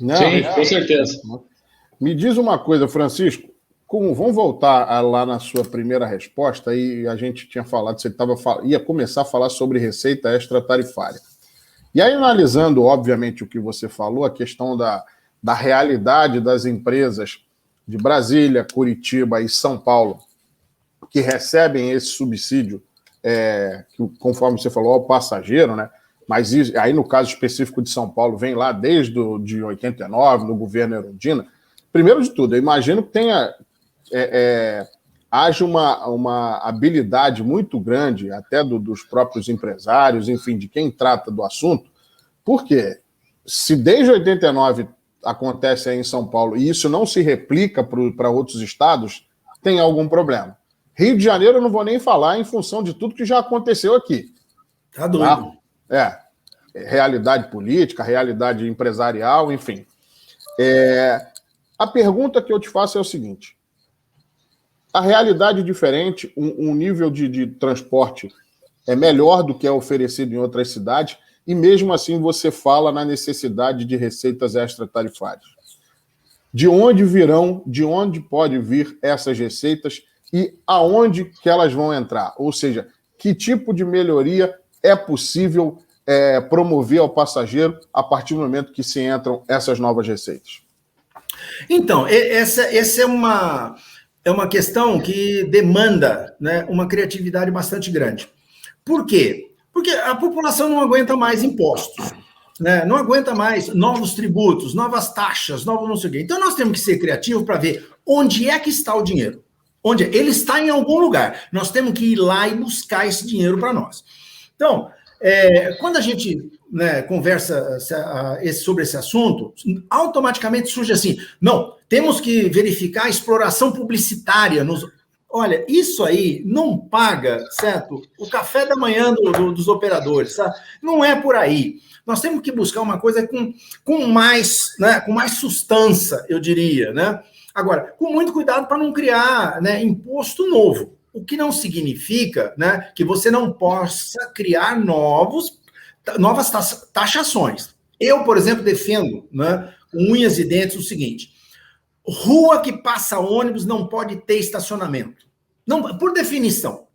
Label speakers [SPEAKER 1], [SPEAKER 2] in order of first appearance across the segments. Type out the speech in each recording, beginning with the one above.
[SPEAKER 1] Não, sim, com certeza.
[SPEAKER 2] Me diz uma coisa, Francisco, vamos voltar lá na sua primeira resposta, aí a gente tinha falado, você ia começar a falar sobre receita extratarifária. E aí, analisando, obviamente, o que você falou, a questão da realidade das empresas de Brasília, Curitiba e São Paulo, que recebem esse subsídio, que, conforme você falou, ao passageiro, né? Mas isso, aí, no caso específico de São Paulo, vem lá desde de 89, no governo Erundina. Primeiro de tudo, eu imagino que haja uma habilidade muito grande, até dos próprios empresários, enfim, de quem trata do assunto, porque se desde 89 acontece aí em São Paulo e isso não se replica para outros estados, tem algum problema. Rio de Janeiro eu não vou nem falar em função de tudo que já aconteceu aqui.
[SPEAKER 3] Tá doido.
[SPEAKER 2] Realidade política, realidade empresarial, enfim. A pergunta que eu te faço é o seguinte: a realidade é diferente, um nível de transporte é melhor do que é oferecido em outras cidades, e mesmo assim você fala na necessidade de receitas extratarifárias. De onde pode vir essas receitas e aonde que elas vão entrar? Ou seja, que tipo de melhoria é possível promover ao passageiro a partir do momento que se entram essas novas receitas?
[SPEAKER 3] Então, essa é uma questão que demanda, né, uma criatividade bastante grande. Por quê? Porque a população não aguenta mais impostos, né? Não aguenta mais novos tributos, novas taxas, novos não sei o quê. Então, nós temos que ser criativos para ver onde é que está o dinheiro. Onde é? Ele está em algum lugar. Nós temos que ir lá e buscar esse dinheiro para nós. Então, quando a gente, né, conversa sobre esse assunto, automaticamente surge assim: não, temos que verificar a exploração publicitária. Olha, isso aí não paga, certo? O café da manhã dos operadores, sabe? Não é por aí. Nós temos que buscar uma coisa com mais, né, com mais sustância, eu diria, né? Agora, com muito cuidado para não criar, né, imposto novo. O que não significa, né, que você não possa criar novas taxações. Eu, por exemplo, defendo, né, com unhas e dentes o seguinte: rua que passa ônibus não pode ter estacionamento. Não, por definição.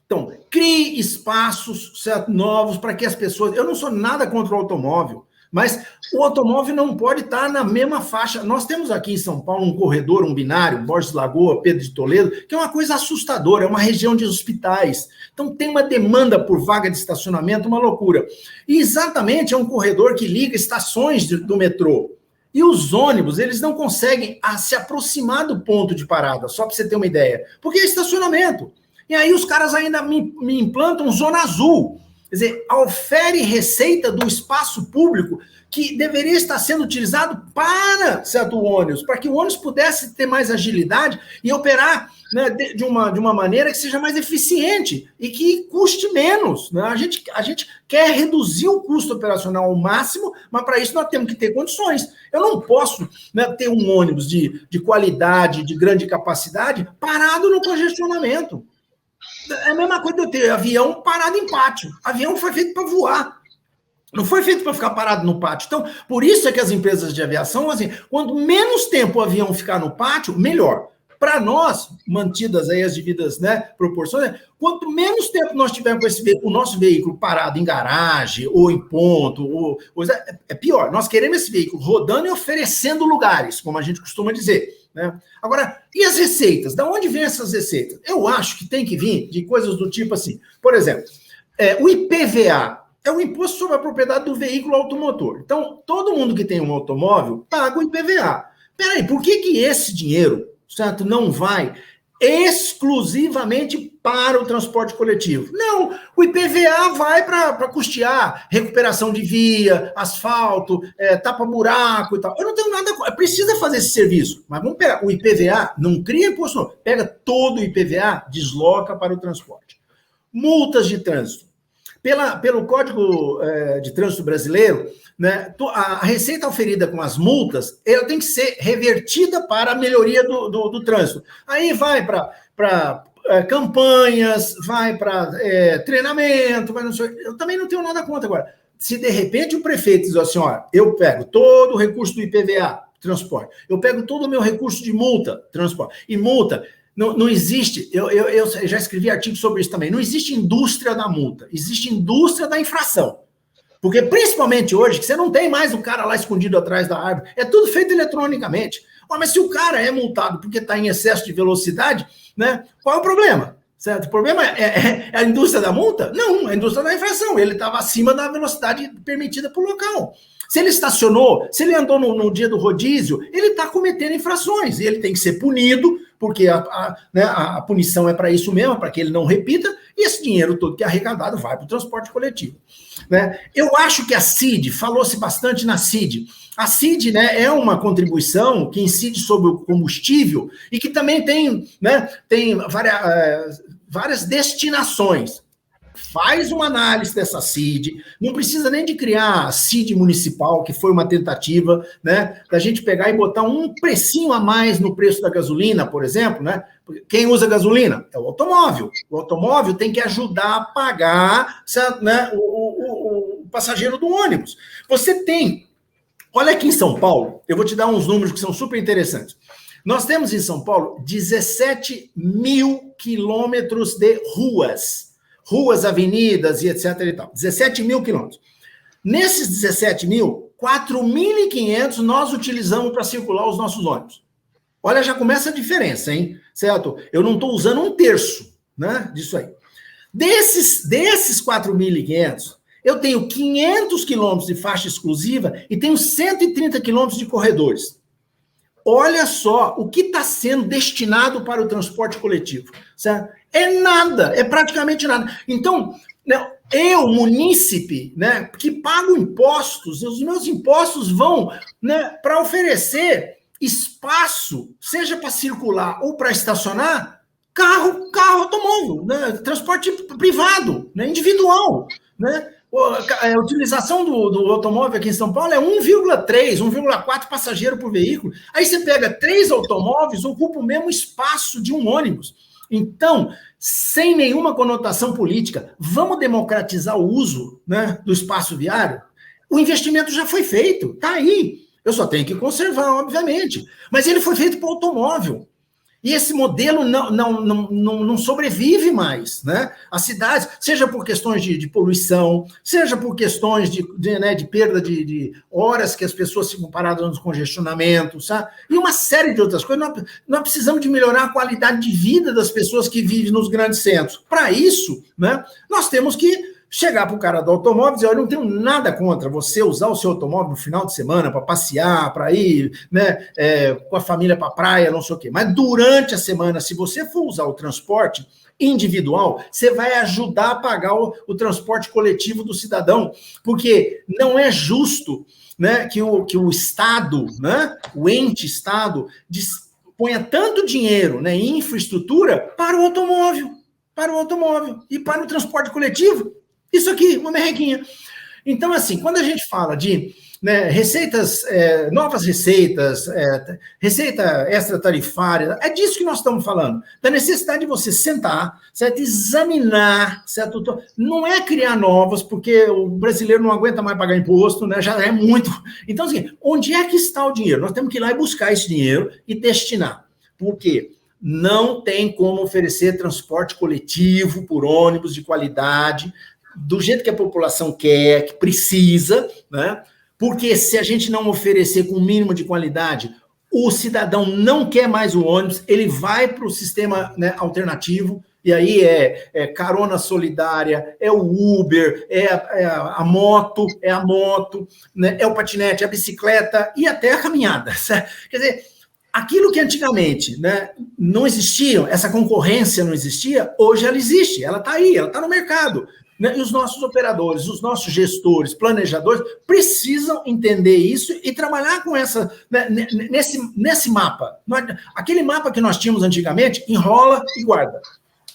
[SPEAKER 3] Então, crie espaços, certo, novos para que as pessoas... Eu não sou nada contra o automóvel, mas o automóvel não pode estar na mesma faixa. Nós temos aqui em São Paulo um corredor, um binário, Borges Lagoa, Pedro de Toledo, que é uma coisa assustadora, é uma região de hospitais. Então tem uma demanda por vaga de estacionamento, uma loucura. E exatamente é um corredor que liga estações do metrô. E os ônibus, eles não conseguem se aproximar do ponto de parada, só para você ter uma ideia, porque é estacionamento. E aí os caras ainda me implantam zona azul. Quer dizer, ofere receita do espaço público que deveria estar sendo utilizado para certo ônibus, para que o ônibus pudesse ter mais agilidade e operar, né, de uma maneira que seja mais eficiente e que custe menos. Né? A gente quer reduzir o custo operacional ao máximo, mas para isso nós temos que ter condições. Eu não posso, né, ter um ônibus de qualidade, de grande capacidade, parado no congestionamento. É a mesma coisa de eu ter avião parado em pátio. Avião foi feito para voar. Não foi feito para ficar parado no pátio. Então, por isso é que as empresas de aviação, assim, quanto menos tempo o avião ficar no pátio, melhor. Para nós, mantidas aí as devidas, né, proporções, quanto menos tempo nós tivermos com o nosso veículo parado em garagem, ou em ponto, é pior. Nós queremos esse veículo rodando e oferecendo lugares, como a gente costuma dizer. Né? Agora, e as receitas? Da onde vêm essas receitas? Eu acho que tem que vir de coisas do tipo assim, por exemplo, o IPVA é o Imposto sobre a Propriedade do Veículo Automotor. Então, todo mundo que tem um automóvel paga o IPVA. Peraí, por que esse dinheiro, certo, não vai exclusivamente para o transporte coletivo? Não, o IPVA vai para custear recuperação de via, asfalto, tapa-buraco e tal. Eu não tenho nada... Precisa fazer esse serviço, mas vamos pegar o IPVA, não cria imposto, não. Pega todo o IPVA, desloca para o transporte. Multas de trânsito. Pelo Código de Trânsito Brasileiro, né, a receita oferida com as multas, ela tem que ser revertida para a melhoria do trânsito. Aí vai para campanhas, vai para treinamento, vai não sei, eu também não tenho nada contra agora. se de repente o prefeito diz assim, ó, eu pego todo o recurso do IPVA, transporte, eu pego todo o meu recurso de multa, transporte, e multa, não existe, eu já escrevi artigo sobre isso também, não existe indústria da multa, existe indústria da infração. Porque principalmente hoje, que você não tem mais o cara lá escondido atrás da árvore, é tudo feito eletronicamente. Mas se o cara é multado porque está em excesso de velocidade, né, qual é o problema? Certo? O problema é a indústria da multa? Não, a indústria da infração. Ele estava acima da velocidade permitida para o local. Se ele estacionou, se ele andou no dia do rodízio, ele está cometendo infrações e ele tem que ser punido, porque a punição é para isso mesmo, para que ele não repita, e esse dinheiro todo que é arrecadado vai para o transporte coletivo. Né? Eu acho que a CID, falou-se bastante na CID, a CID, né, é uma contribuição que incide sobre o combustível e que também tem, né, tem várias destinações. Faz uma análise dessa CID, não precisa nem de criar a CID municipal, que foi uma tentativa, né, da gente pegar e botar um precinho a mais no preço da gasolina, por exemplo, né? Quem usa gasolina? É o automóvel. O automóvel tem que ajudar a pagar, né, o passageiro do ônibus. Você tem, olha aqui em São Paulo, eu vou te dar uns números que são super interessantes. Nós temos em São Paulo 17 mil quilômetros de ruas, avenidas e etc. e tal. 17 mil quilômetros. Nesses 17 mil, 4.500 nós utilizamos para circular os nossos ônibus. Olha, já começa a diferença, hein? Certo? Eu não estou usando um terço, né, disso aí. Desses 4.500, eu tenho 500 quilômetros de faixa exclusiva e tenho 130 quilômetros de corredores. Olha só o que está sendo destinado para o transporte coletivo. Certo? É nada, é praticamente nada. Então, né, eu, munícipe, né, que pago impostos, os meus impostos vão, né, para oferecer espaço, seja para circular ou para estacionar, carro, automóvel, né, transporte privado, né, individual, né? A utilização do automóvel aqui em São Paulo é 1,3, 1,4 passageiro por veículo. Aí você pega 3 automóveis, ocupa o mesmo espaço de um ônibus. Então, sem nenhuma conotação política, vamos democratizar o uso, né, do espaço viário? O investimento já foi feito, está aí. Eu só tenho que conservar, obviamente. Mas ele foi feito para o automóvel. E esse modelo não sobrevive mais, né? As cidades, seja por questões de poluição, seja por questões de perda de horas que as pessoas ficam paradas nos congestionamentos, sabe? E uma série de outras coisas. Nós precisamos de melhorar a qualidade de vida das pessoas que vivem nos grandes centros. Para isso, né, nós temos que chegar para o cara do automóvel e dizer, eu não tenho nada contra você usar o seu automóvel no final de semana para passear, para ir, né, com a família para a praia, não sei o quê. Mas durante a semana, se você for usar o transporte individual, você vai ajudar a pagar o transporte coletivo do cidadão, porque não é justo, né, que o Estado, né, o ente Estado, ponha tanto dinheiro, né, em infraestrutura para o automóvel e para o transporte coletivo. Isso aqui, uma merrequinha. Então, assim, quando a gente fala de, né, receitas, novas receitas, receita extratarifária, é disso que nós estamos falando. Da necessidade de você sentar, certo? Examinar, certo? Não é criar novas, porque o brasileiro não aguenta mais pagar imposto, né? Já é muito. Então, assim, onde é que está o dinheiro? Nós temos que ir lá e buscar esse dinheiro e destinar. Por quê? Não tem como oferecer transporte coletivo por ônibus de qualidade, do jeito que a população quer, que precisa, né? Porque se a gente não oferecer com o mínimo de qualidade, o cidadão não quer mais o ônibus, ele vai para o sistema, né, alternativo, e aí é carona solidária, é o Uber, é a moto, né, é o patinete, é a bicicleta e até a caminhada. Certo? Quer dizer, aquilo que antigamente, né, não existia, essa concorrência não existia, hoje ela existe, ela está aí, ela está no mercado. E os nossos operadores, os nossos gestores, planejadores, precisam entender isso e trabalhar com essa, né, nesse mapa. Aquele mapa que nós tínhamos antigamente, enrola e guarda.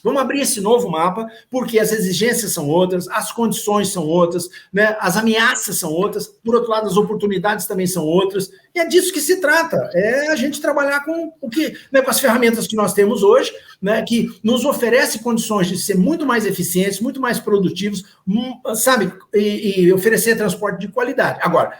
[SPEAKER 3] Vamos abrir esse novo mapa, porque as exigências são outras, as condições são outras, né? As ameaças são outras, por outro lado, as oportunidades também são outras, e é disso que se trata, é a gente trabalhar com o que, né, com as ferramentas que nós temos hoje, né, que nos oferece condições de ser muito mais eficientes, muito mais produtivos, sabe, e oferecer transporte de qualidade. Agora,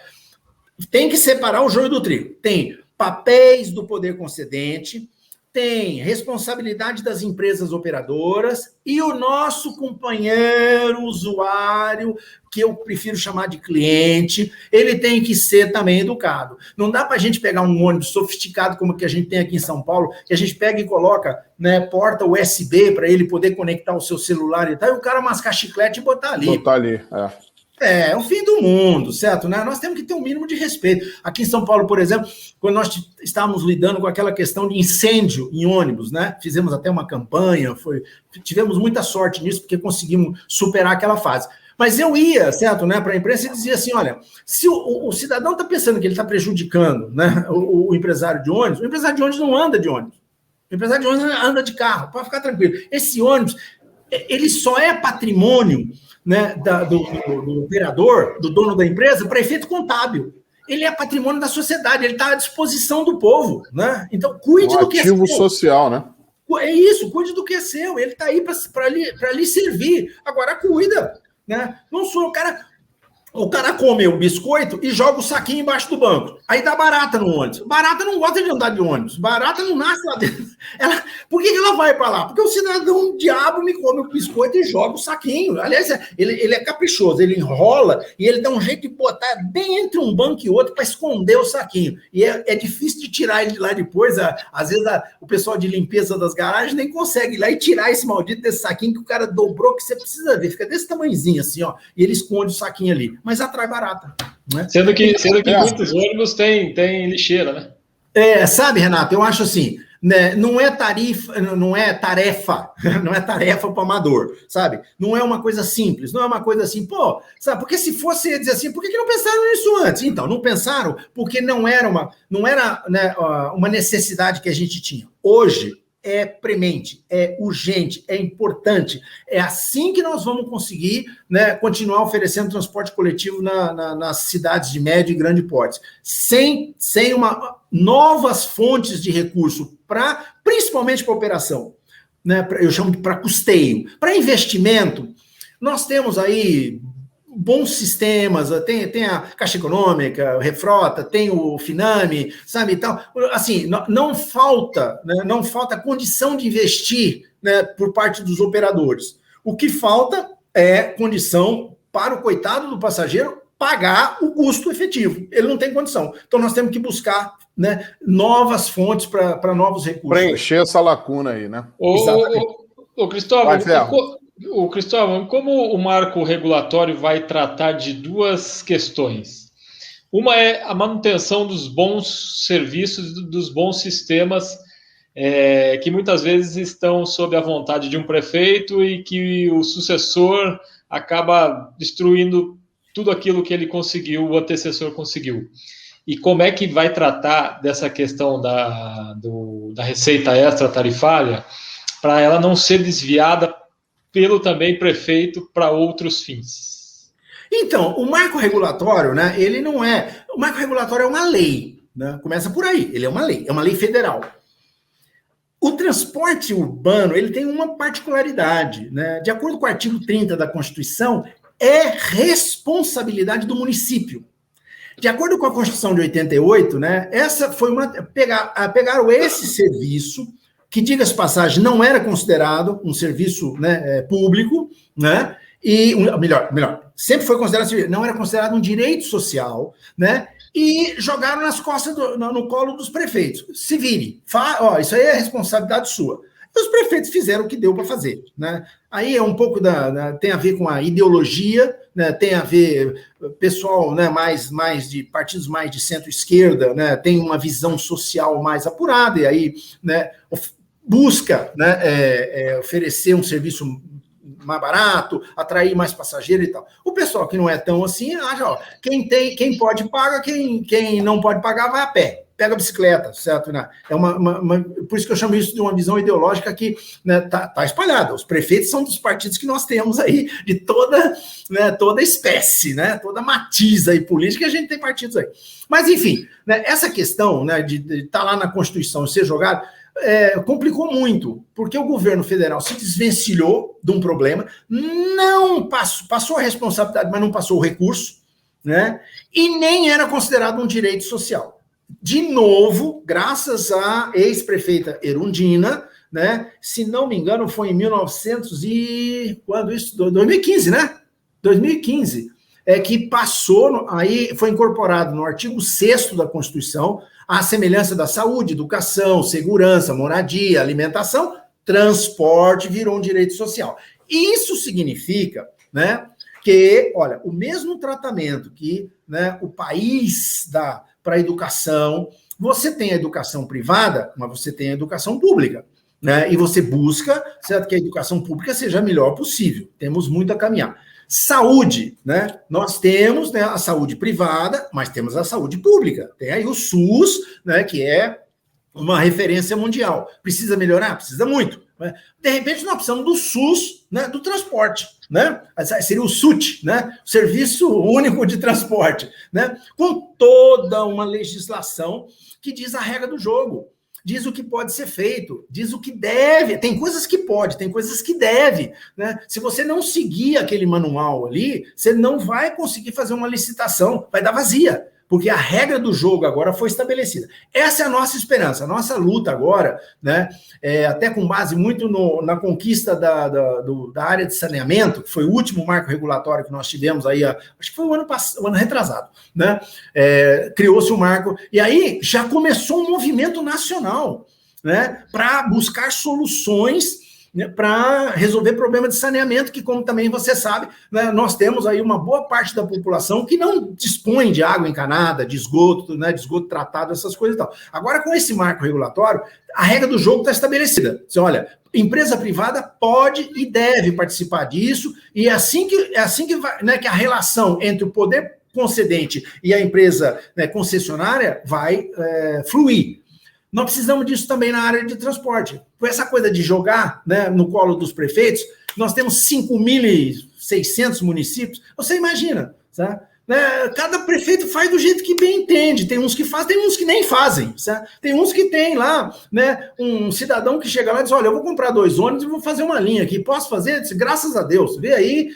[SPEAKER 3] tem que separar o joio do trigo. Tem papéis do poder concedente, tem responsabilidade das empresas operadoras e o nosso companheiro usuário, que eu prefiro chamar de cliente, ele tem que ser também educado. Não dá para a gente pegar um ônibus sofisticado como o que a gente tem aqui em São Paulo, que a gente pega e coloca, né, porta USB para ele poder conectar o seu celular e tal, e o cara mascar chiclete e botar ali.
[SPEAKER 2] Botar ali,
[SPEAKER 3] É o fim do mundo, certo? Né? Nós temos que ter um mínimo de respeito. Aqui em São Paulo, por exemplo, quando nós estávamos lidando com aquela questão de incêndio em ônibus, né? Fizemos até uma campanha, tivemos muita sorte nisso, porque conseguimos superar aquela fase. Mas eu ia, certo, né, para a imprensa e dizia assim, olha, se o cidadão está pensando que ele está prejudicando, né, o empresário de ônibus, o empresário de ônibus não anda de ônibus. O empresário de ônibus anda de carro, pode ficar tranquilo. Esse ônibus, ele só é patrimônio, né, do operador, do dono da empresa, para efeito contábil. Ele é patrimônio da sociedade, ele está à disposição do povo, né? Então, cuide do que é seu.
[SPEAKER 2] Ativo social, né?
[SPEAKER 3] É isso, cuide do que é seu. Ele está aí para lhe servir. Agora, cuida, né? Não sou o cara... O cara come o biscoito e joga o saquinho embaixo do banco. Aí dá barata no ônibus. Barata não gosta de andar de ônibus. Barata não nasce lá dentro. Por que ela vai para lá? Porque o cidadão diabo me come o biscoito e joga o saquinho. Aliás, ele é caprichoso. Ele enrola e ele dá um jeito de botar bem entre um banco e outro para esconder o saquinho. E é difícil de tirar ele de lá depois. Às vezes o pessoal de limpeza das garagens nem consegue ir lá e tirar esse maldito desse saquinho que o cara dobrou, que você precisa ver. Fica desse tamanhozinho assim, ó. E ele esconde o saquinho ali. Mas atrai barata. Né?
[SPEAKER 1] Sendo que muitos ônibus tem lixeira, né?
[SPEAKER 3] Sabe, Renato, eu acho assim, né, não é tarefa para amador, sabe? Não é uma coisa simples, não é uma coisa assim, pô, sabe? Porque se fosse dizer assim, por que não pensaram nisso antes? Então, não pensaram porque não era né, uma necessidade que a gente tinha. Hoje, é premente, é urgente, é importante. É assim que nós vamos conseguir, né, continuar oferecendo transporte coletivo nas cidades de médio e grande porte. Sem novas fontes de recurso, principalmente para operação, né, eu chamo de para custeio. Para investimento, nós temos aí bons sistemas, tem a Caixa Econômica, o Refrota, tem o Finame, sabe, e tal. Assim, não falta, né, não falta condição de investir, né, por parte dos operadores. O que falta é condição para o coitado do passageiro pagar o custo efetivo. Ele não tem condição. Então, nós temos que buscar, né, novas fontes para novos recursos.
[SPEAKER 2] Preencher essa lacuna aí, né?
[SPEAKER 1] Ô Cristóvão, como o marco regulatório vai tratar de duas questões? Uma é a manutenção dos bons serviços, dos bons sistemas, que muitas vezes estão sob a vontade de um prefeito e que o sucessor acaba destruindo tudo aquilo que ele conseguiu, o antecessor conseguiu. E como é que vai tratar dessa questão da receita extra tarifária para ela não ser desviada pelo também prefeito para outros fins?
[SPEAKER 3] Então, o marco regulatório, né, ele não é... O marco regulatório é uma lei, né? Começa por aí, ele é uma lei federal. O transporte urbano, ele tem uma particularidade, né? De acordo com o artigo 30 da Constituição, é responsabilidade do município. De acordo com a Constituição de 88, né, essa foi pegaram esse serviço, que, diga-se de passagem, não era considerado um serviço, né, público, né, e, melhor, sempre foi considerado, não era considerado um direito social, né, e jogaram nas costas, no colo dos prefeitos. Se vire, isso aí é responsabilidade sua. E os prefeitos fizeram o que deu para fazer, né? Aí é um pouco tem a ver com a ideologia, né? Tem a ver, pessoal, né, mais de partidos mais de centro-esquerda, né, tem uma visão social mais apurada, e aí, né, busca, né, oferecer um serviço mais barato, atrair mais passageiro e tal. O pessoal que não é tão assim, acha, quem pode paga, quem não pode pagar vai a pé. pega a bicicleta, certo? É por isso que eu chamo isso de uma visão ideológica que, né, tá espalhada. Os prefeitos são dos partidos que nós temos aí, de toda espécie, né, toda matiz aí política, a gente tem partidos aí. Mas, enfim, né, essa questão, né, de estar lá na Constituição e ser jogado, complicou muito, porque o governo federal se desvencilhou de um problema, não passou a responsabilidade, mas não passou o recurso, né? E nem era considerado um direito social. De novo, graças à ex-prefeita Erundina, né? Se não me engano, foi em 2015, né? 2015, que passou, aí foi incorporado no artigo 6º da Constituição, a semelhança da saúde, educação, segurança, moradia, alimentação, transporte virou um direito social. Isso significa, né, que, olha, o mesmo tratamento que, né, o país dá para a educação, você tem a educação privada, mas você tem a educação pública, né, e você busca, certo, que a educação pública seja a melhor possível. Temos muito a caminhar. Saúde, né? Nós temos, né, a saúde privada, mas temos a saúde pública. Tem aí o SUS, né, que é uma referência mundial. Precisa melhorar? Precisa muito. Né? De repente, nós precisamos do SUS, né, do transporte. Né? Seria o SUT, né? Serviço Único de Transporte, né? Com toda uma legislação que diz a regra do jogo. Diz o que pode ser feito, diz o que deve. Tem coisas que pode, tem coisas que deve, né? Se você não seguir aquele manual ali, você não vai conseguir fazer uma licitação, vai dar vazia, porque a regra do jogo agora foi estabelecida. Essa é a nossa esperança, a nossa luta agora, né? Até com base muito na conquista da área de saneamento, que foi o último marco regulatório que nós tivemos aí, acho que foi o ano retrasado, né? Criou-se um marco, e aí já começou um movimento nacional, né, para buscar soluções, né, para resolver problema de saneamento, que, como também você sabe, né, nós temos aí uma boa parte da população que não dispõe de água encanada, de esgoto, né, de esgoto tratado, essas coisas e tal. Agora, com esse marco regulatório, a regra do jogo está estabelecida. Você olha, empresa privada pode e deve participar disso, e é assim que vai, né, que a relação entre o poder concedente e a empresa, né, concessionária vai fluir. Nós precisamos disso também na área de transporte. Com essa coisa de jogar, né, no colo dos prefeitos, nós temos 5.600 municípios. Você imagina, sabe? Né? Cada prefeito faz do jeito que bem entende. Tem uns que fazem, tem uns que nem fazem. Sabe? Tem uns que tem lá, né, um cidadão que chega lá e diz, olha, eu vou comprar 2 ônibus e vou fazer uma linha aqui. Posso fazer? Diz, graças a Deus. Vê aí.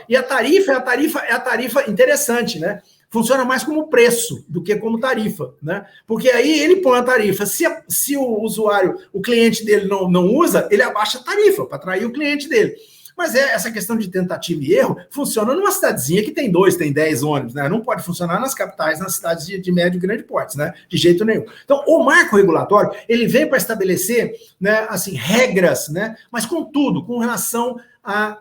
[SPEAKER 3] E a tarifa interessante, né? Funciona mais como preço do que como tarifa, né? Porque aí ele põe a tarifa. Se o usuário, o cliente dele não usa, ele abaixa a tarifa para atrair o cliente dele. Mas essa questão de tentativa e erro funciona numa cidadezinha que tem 2, tem 10 ônibus, né? Não pode funcionar nas capitais, nas cidades de médio e grande porte, né? De jeito nenhum. Então, o marco regulatório, ele vem para estabelecer, né, assim, regras, né? Mas com tudo, com relação à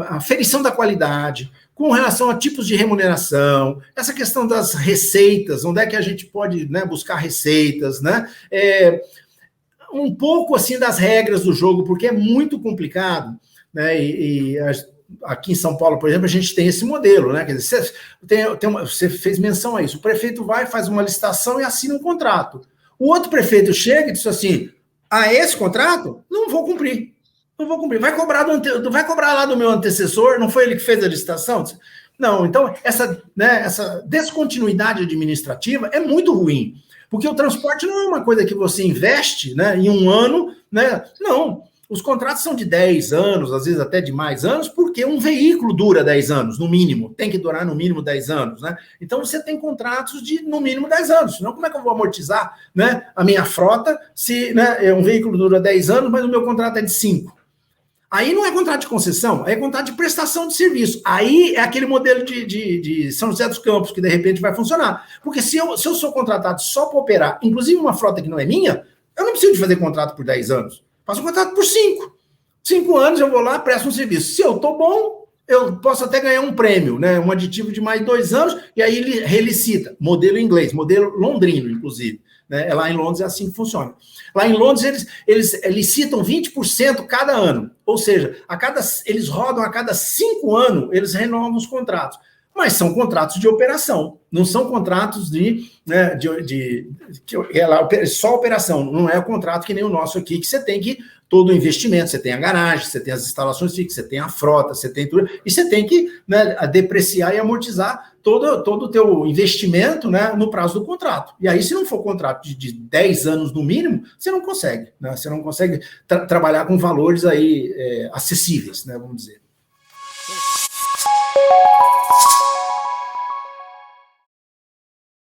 [SPEAKER 3] aferição da qualidade, com relação a tipos de remuneração, essa questão das receitas, onde é que a gente pode, né, buscar receitas, né? Um pouco assim das regras do jogo, porque é muito complicado, né? Aqui em São Paulo, por exemplo, a gente tem esse modelo, né? Quer dizer, você fez menção a isso. O prefeito vai, faz uma licitação e assina um contrato. O outro prefeito chega e diz assim: esse contrato? Não vou cumprir. Não vou cumprir. Vai cobrar lá do meu antecessor? Não foi ele que fez a licitação? Não, então essa descontinuidade administrativa é muito ruim, porque o transporte não é uma coisa que você investe, né, em um ano, né? Não, os contratos são de 10 anos, às vezes até de mais anos, porque um veículo dura 10 anos, no mínimo, tem que durar no mínimo 10 anos, né? Então você tem contratos de no mínimo 10 anos, senão como é que eu vou amortizar, né, a minha frota se, né, um veículo dura 10 anos, mas o meu contrato é de 5? Aí não é contrato de concessão, aí é contrato de prestação de serviço. Aí é aquele modelo de São José dos Campos, que de repente vai funcionar. Porque se eu sou contratado só para operar, inclusive uma frota que não é minha, eu não preciso de fazer contrato por 10 anos. Faço um contrato por 5. 5 anos eu vou lá, presto um serviço. Se eu estou bom, eu posso até ganhar um prêmio, né? Um aditivo de mais 2 anos, e aí ele relicita. Modelo inglês, modelo londrino, inclusive. Né? Lá em Londres é assim que funciona. Lá em Londres, eles licitam 20% cada ano. Ou seja, eles rodam a cada 5 anos, eles renovam os contratos. mas são contratos de operação, não são contratos só operação, não é o contrato que nem o nosso aqui, que você tem que todo o investimento, você tem a garagem, você tem as instalações fixas, você tem a frota, você tem tudo, e você tem que, né, depreciar e amortizar todo o teu investimento, né, no prazo do contrato. E aí, se não for contrato de 10 anos no mínimo, você não consegue, né? Você não consegue trabalhar com valores aí acessíveis, né, vamos dizer.